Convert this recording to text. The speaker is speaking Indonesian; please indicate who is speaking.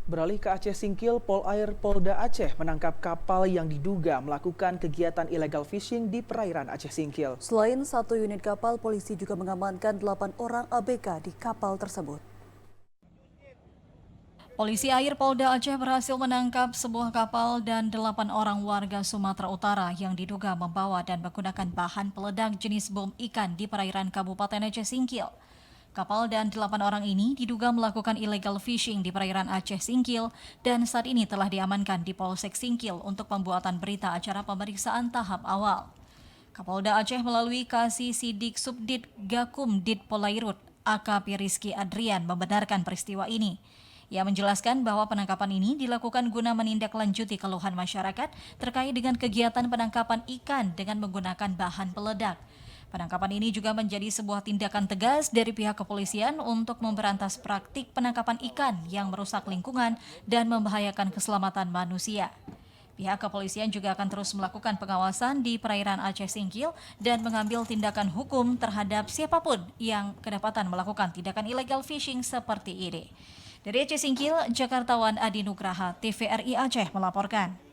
Speaker 1: Beralih ke Aceh Singkil, Polair Polda Aceh menangkap kapal yang diduga melakukan kegiatan illegal fishing di perairan Aceh Singkil.
Speaker 2: Selain 1 unit kapal, polisi juga mengamankan 8 orang ABK di kapal tersebut.
Speaker 3: Polisi air Polda Aceh berhasil menangkap sebuah kapal dan 8 orang warga Sumatera Utara yang diduga membawa dan menggunakan bahan peledak jenis bom ikan di perairan Kabupaten Aceh Singkil. Kapal dan 8 orang ini diduga melakukan illegal fishing di perairan Aceh Singkil dan saat ini telah diamankan di Polsek Singkil untuk pembuatan berita acara pemeriksaan tahap awal. Kapolda Aceh melalui Kasih Sidik Subdit Gakum Dit Polairut, AKP Rizky Adrian membenarkan peristiwa ini. Ia menjelaskan bahwa penangkapan ini dilakukan guna menindaklanjuti keluhan masyarakat terkait dengan kegiatan penangkapan ikan dengan menggunakan bahan peledak. Penangkapan ini juga menjadi sebuah tindakan tegas dari pihak kepolisian untuk memberantas praktik penangkapan ikan yang merusak lingkungan dan membahayakan keselamatan manusia. Pihak kepolisian juga akan terus melakukan pengawasan di perairan Aceh Singkil dan mengambil tindakan hukum terhadap siapapun yang kedapatan melakukan tindakan illegal fishing seperti ini. Dari Aceh Singkil, Jakartawan Adi Nugraha, TVRI Aceh melaporkan.